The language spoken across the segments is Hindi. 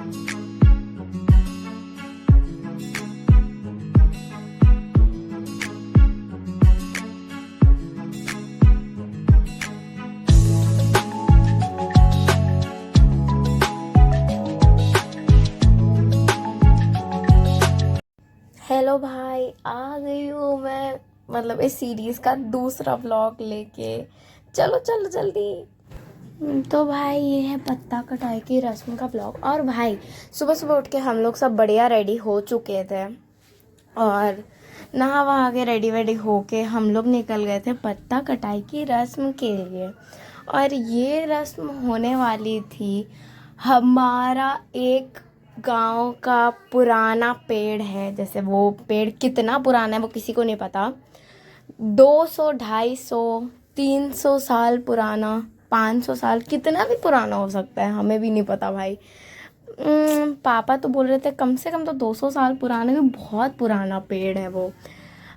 हेलो भाई, आ गई हूँ मैं। मतलब इस सीरीज का दूसरा व्लॉग लेके। चलो चलो जल्दी। तो भाई ये है पत्ता कटाई की रस्म का व्लॉग। और भाई सुबह सुबह उठ के हम लोग सब बढ़िया रेडी हो चुके थे और नहा वहा के रेडी वेडी होके हम लोग निकल गए थे पत्ता कटाई की रस्म के लिए। और ये रस्म होने वाली थी, हमारा एक गांव का पुराना पेड़ है। जैसे वो पेड़ कितना पुराना है वो किसी को नहीं पता। 200, 250, 300 साल पुराना, 500 साल, कितना भी पुराना हो सकता है, हमें भी नहीं पता भाई। पापा तो बोल रहे थे कम से कम तो 200 साल पुराना, भी बहुत पुराना पेड़ है वो।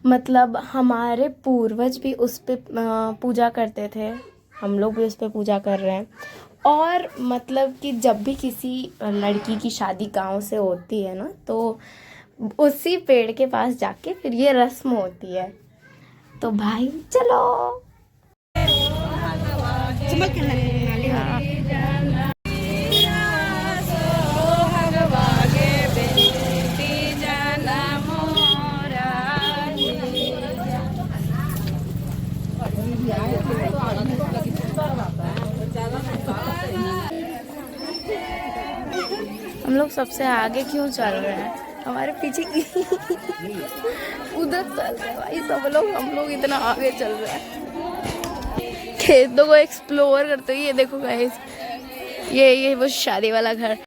मतलब हमारे पूर्वज भी उस पे पूजा करते थे, हम लोग भी उस पे पूजा कर रहे हैं। और मतलब कि जब भी किसी लड़की की शादी गांव से होती है ना, तो उसी पेड़ के पास जाके फिर ये रस्म होती है। तो भाई चलो। हम लोग सबसे आगे क्यों चल रहे हैं? हमारे पीछे उधर चल रहे हैं भाई सब लोग, हम लोग इतना आगे चल रहे हैं खेतों को एक्सप्लोर करते हुए। ये देखो गाइस, ये वो शादी वाला घर।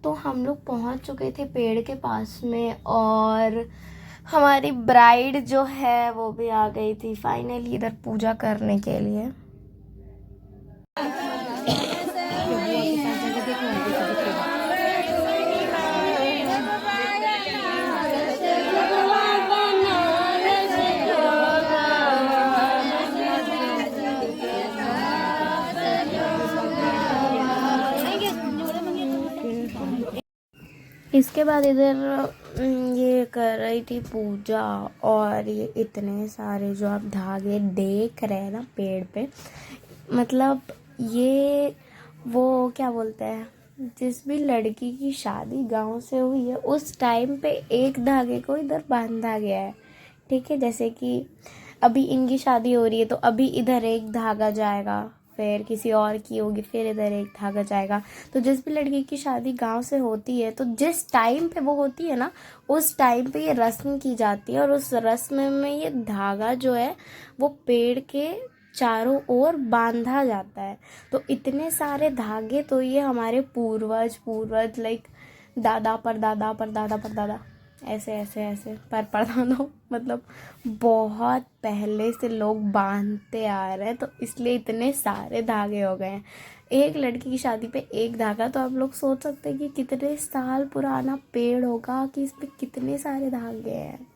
तो हम लोग पहुंच चुके थे पेड़ के पास में, और हमारी ब्राइड जो है वो भी आ गई थी फाइनली इधर पूजा करने के लिए। इसके बाद इधर ये कर रही थी पूजा। और ये इतने सारे जो आप धागे देख रहे हैं ना पेड़ पे, मतलब ये वो क्या बोलते हैं, जिस भी लड़की की शादी गांव से हुई है उस टाइम पे एक धागे को इधर बांधा गया है। ठीक है, जैसे कि अभी इनकी शादी हो रही है तो अभी इधर एक धागा जाएगा, फिर किसी और की होगी फिर इधर एक धागा जाएगा। तो जिस भी लड़की की शादी गांव से होती है तो जिस टाइम पे वो होती है ना, उस टाइम पे ये रस्म की जाती है। और उस रस्म में ये धागा जो है वो पेड़ के चारों ओर बांधा जाता है। तो इतने सारे धागे, तो ये हमारे पूर्वज पूर्वज लाइक दादा परदादा परदादा परदादा ऐसे ऐसे ऐसे पर परदादा मतलब बहुत पहले से लोग बांधते आ रहे हैं। तो इसलिए इतने सारे धागे हो गए हैं। एक लड़की की शादी पे एक धागा, तो आप लोग सोच सकते हैं कि कितने साल पुराना पेड़ होगा, कि इस पे कितने सारे धागे हैं।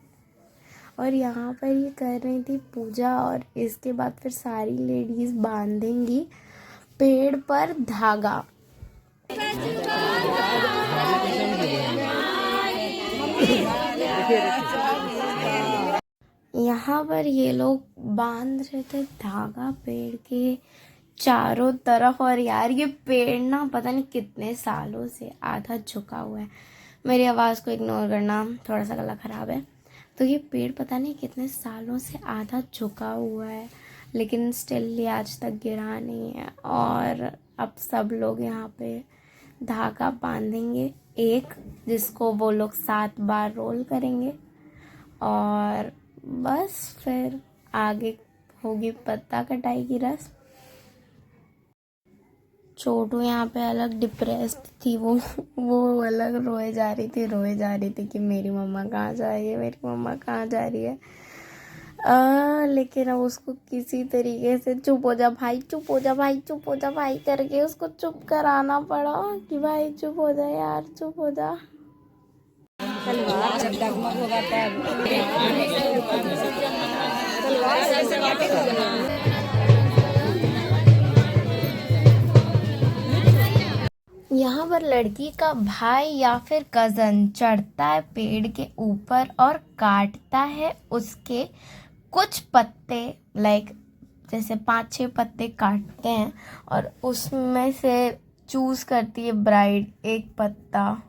और यहाँ पर ये कर रही थी पूजा, और इसके बाद फिर सारी लेडीज बांधेंगी पेड़ पर धागा। यहाँ पर ये लोग बांध रहे थे धागा पेड़ के चारों तरफ। और यार ये पेड़ ना पता नहीं कितने सालों से आधा झुका हुआ है। मेरी आवाज़ को इग्नोर करना, थोड़ा सा गला ख़राब है। तो ये पेड़ पता नहीं कितने सालों से आधा झुका हुआ है, लेकिन स्टिल ये आज तक गिरा नहीं है। और अब सब लोग यहाँ पे धागा बांधेंगे एक, जिसको वो लोग 7 बार रोल करेंगे। और बस फिर आगे होगी पत्ता कटाई की रस्म। छोटू यहाँ पे अलग डिप्रेस्ड थी, वो अलग रोए जा रही थी कि मेरी मम्मा कहाँ जा रही है, मेरी मम्मा कहाँ जा रही है। लेकिन अब उसको किसी तरीके से चुप हो जा भाई, चुप हो जा भाई, चुप हो जा भाई करके उसको चुप कराना पड़ा कि भाई चुप हो जा यार, चुप हो जा। यहाँ पर लड़की का भाई या फिर कजन चढ़ता है पेड़ के ऊपर और काटता है उसके कुछ पत्ते, लाइक जैसे 5-6 पत्ते काटते हैं और उसमें से चूज करती है ब्राइड एक पत्ता।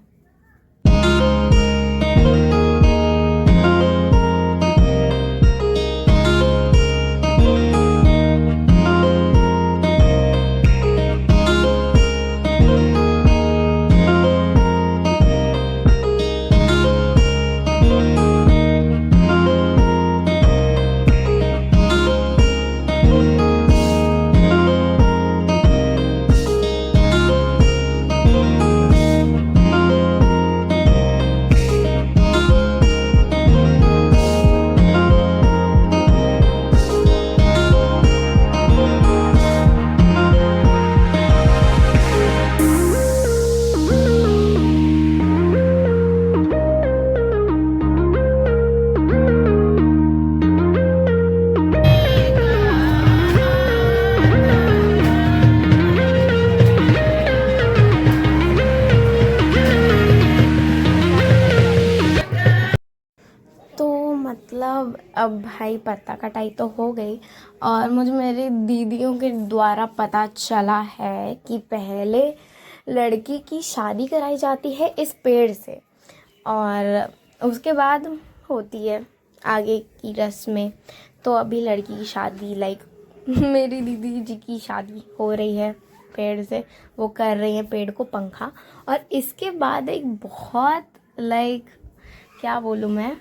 मतलब अब भाई पत्ता कटाई तो हो गई और मुझे मेरी दीदियों के द्वारा पता चला है कि पहले लड़की की शादी कराई जाती है इस पेड़ से और उसके बाद होती है आगे की रस्में। तो अभी लड़की की शादी, लाइक मेरी दीदी जी की शादी हो रही है पेड़ से, वो कर रही है पेड़ को पंखा। और इसके बाद एक बहुत लाइक क्या बोलूँ मैं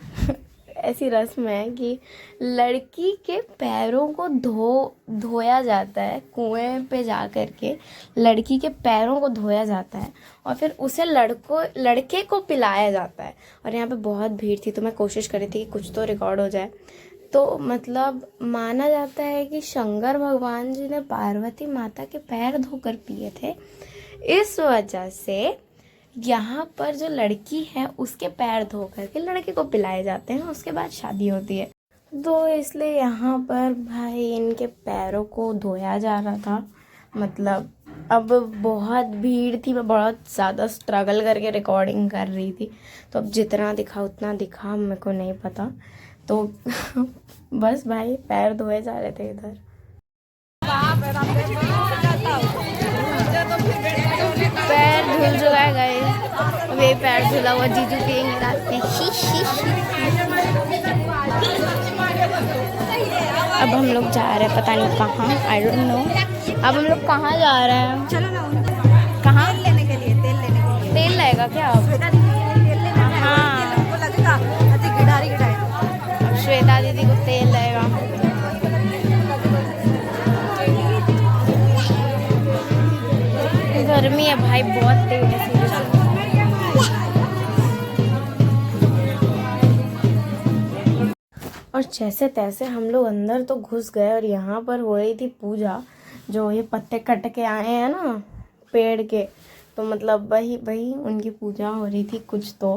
ऐसी रस्म है कि लड़की के पैरों को धोया जाता है, कुएं पे जा कर के लड़की के पैरों को धोया जाता है और फिर उसे लड़के को पिलाया जाता है। और यहाँ पे बहुत भीड़ थी तो मैं कोशिश कर रही थी कि कुछ तो रिकॉर्ड हो जाए। तो मतलब माना जाता है कि शंकर भगवान जी ने पार्वती माता के पैर धोकर पिए थे, इस वजह से यहाँ पर जो लड़की है उसके पैर धो करके लड़के को पिलाए जाते हैं, उसके बाद शादी होती है। तो इसलिए यहाँ पर भाई इनके पैरों को धोया जा रहा था। मतलब अब बहुत भीड़ थी, मैं बहुत ज़्यादा स्ट्रगल करके रिकॉर्डिंग कर रही थी, तो अब जितना दिखा उतना दिखा, मेरे को नहीं पता। तो बस भाई पैर धोए जा रहे थे इधर। पैर धुल चुका है गाइस, वे पैर धुला हुआ जीजू पियेंगे रात में। अब हम लोग जा रहे हैं पता नहीं कहाँ, आई डोंट नो। अब हम लोग कहाँ जा रहे हैं? चलो ना, कहाँ? तेल लेने के लिए, तेल लेने के लिए। तेल लगेगा क्या अब? श्वेता दीदी को तेल लेना है, हाँ। तेल हमको लगेगा, अति गिडारी गिडाई। अब श्वेता दीदी को तेल लगेगा। गर्मी है भाई बहुत तेज है। और जैसे तैसे हम लोग अंदर तो घुस गए और यहाँ पर हो रही थी पूजा। जो ये पत्ते कट के आए हैं ना पेड़ के, तो मतलब वही उनकी पूजा हो रही थी। कुछ तो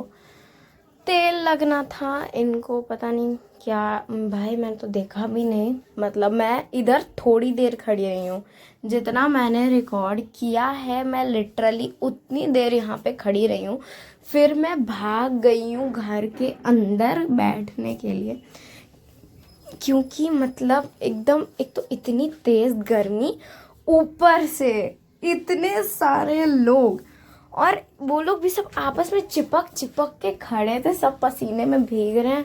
तेल लगना था इनको, पता नहीं क्या भाई, मैंने तो देखा भी नहीं। मतलब मैं इधर थोड़ी देर खड़ी रही हूँ, जितना मैंने रिकॉर्ड किया है मैं लिटरली उतनी देर यहाँ पे खड़ी रही हूँ। फिर मैं भाग गई हूँ घर के अंदर बैठने के लिए, क्योंकि मतलब एकदम एक तो इतनी तेज गर्मी, ऊपर से इतने सारे लोग, और वो लोग भी सब आपस में चिपक के खड़े थे, सब पसीने में भीग रहे हैं।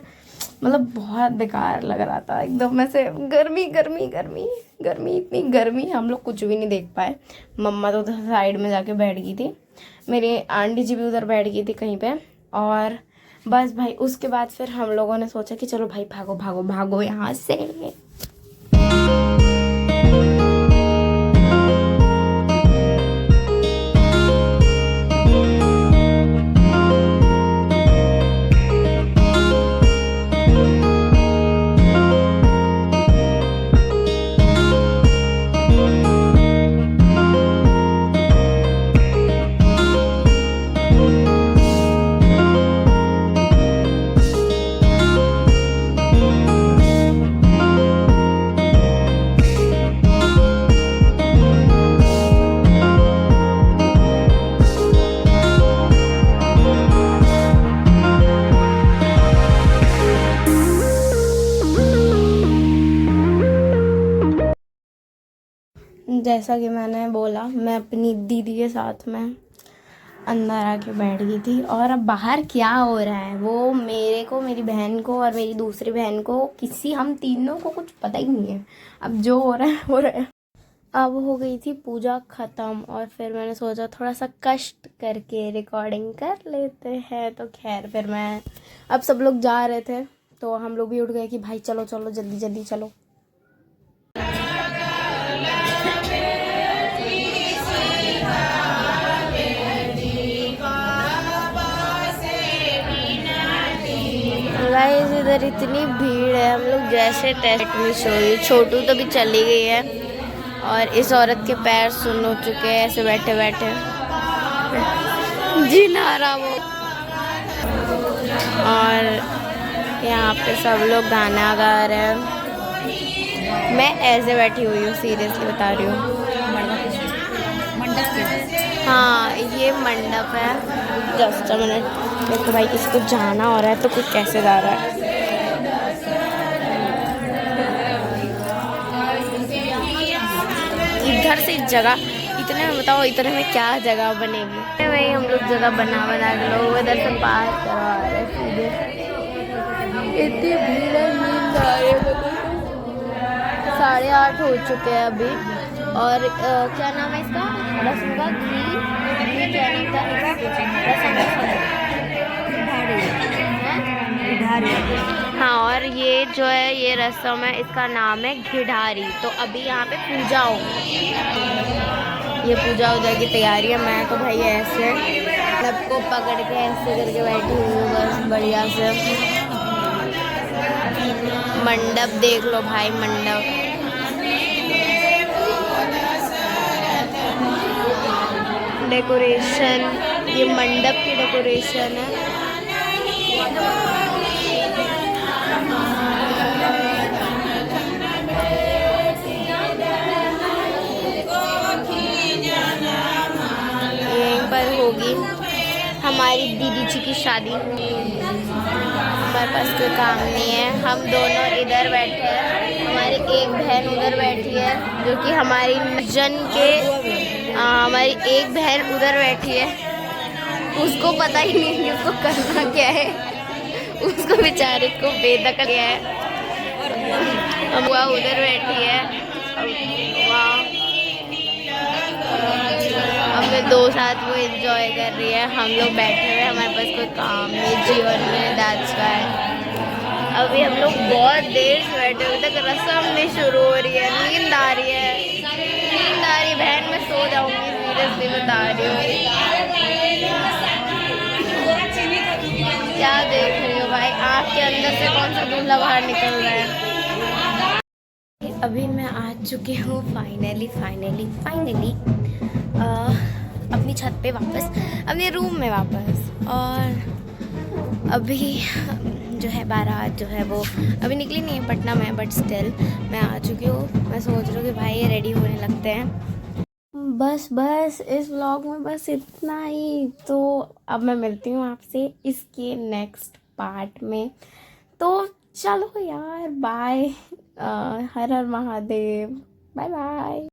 मतलब बहुत बेकार लग रहा था एकदम में से। गर्मी गर्मी गर्मी गर्मी, इतनी गर्मी, हम लोग कुछ भी नहीं देख पाए। मम्मा तो उधर साइड में जाके बैठ गई थी, मेरी आंटी जी भी उधर बैठ गई थी कहीं पे, और बस भाई उसके बाद फिर हम लोगों ने सोचा कि चलो भाई भागो भागो भागो यहाँ से। जैसा कि मैंने बोला, मैं अपनी दीदी के साथ में अंदर आके बैठ गई थी और अब बाहर क्या हो रहा है वो मेरे को, मेरी बहन को और मेरी दूसरी बहन को, हम तीनों को कुछ पता ही नहीं है। अब जो हो रहा है हो रहा है। अब हो गई थी पूजा ख़त्म और फिर मैंने सोचा थोड़ा सा कष्ट करके रिकॉर्डिंग कर लेते हैं। तो खैर फिर अब सब लोग जा रहे थे तो हम लोग भी उठ गए कि भाई चलो चलो जल्दी जल्दी चलो। गाइस इधर इतनी भीड़ है, हम लोग जैसे टेस्ट में सोई, छोटू तो भी चली गई है और इस औरत के पैर सुन हो चुके हैं ऐसे बैठे बैठे जी ना रहा वो। और यहाँ पे सब लोग गाना गा रहे हैं, मैं ऐसे बैठी हुई हूँ, सीरियसली बता रही हूँ। हाँ ये मंडप है। जस्ट अ मिनट, देखो भाई किसी को जाना हो रहा है तो कोई कैसे जा रहा है। इधर से जगह इतने में बताओ, इतने में क्या जगह बनेगी। वही हम लोग जगह बना के लोग इधर से पार करवा रहे सीधे। इतनी भीड़ है, नींद आ रही है। 8:30 हो चुके हैं अभी। और क्या नाम है इसका, रसम का घी, क्या नाम था रसम हाँ। और ये जो है ये रसम है, इसका नाम है घिढारी। तो अभी यहाँ पे पूजा होगी, ये पूजा उजा की तैयारी है। मैं तो भाई ऐसे सबको पकड़ के ऐसे करके बैठी हुई हूँ बस बढ़िया से। मंडप देख लो भाई, मंडप डेकोरेशन, ये मंडप की डेकोरेशन है। यहीं पर होगी हमारी दीदी जी की शादी। हमारे पास कोई काम नहीं है, हम दोनों इधर बैठे हैं, हमारी एक बहन उधर बैठी है जो कि हमारी जन के हमारी एक बहन उधर बैठी है, उसको पता ही नहीं कि उसको करना क्या है, उसको बेचारे को बेदखल किया है। हम वह उधर बैठी है, वहाँ हमें दो साथ वो एंजॉय कर रही है। हम लोग बैठे हुए, हमारे पास कोई काम नहीं जीवन में, दैट्स व्हाई अभी हम लोग बहुत देर से बैठे हुए तक रस्म नहीं शुरू हो रही है। नींद आ रही है, नींद आ रही बहन, मैं सो जाऊंगी, सीरियसली बता रही हूँ। क्या देख रही हो भाई, आँख के अंदर से कौन सा दूल्हा बाहर निकल रहा है। अभी मैं आ चुकी हूँ फाइनली अपनी छत पे वापस, अपने रूम में वापस। और अभी जो है बारात जो है वो अभी निकली नहीं है पटना में, बट स्टिल मैं आ चुकी हूँ। मैं सोच रही हूँ कि भाई ये रेडी होने लगते हैं। बस इस व्लॉग में बस इतना ही। तो अब मैं मिलती हूँ आपसे इसके नेक्स्ट पार्ट में। तो चलो यार, बाय। हर हर महादेव, बाय बाय।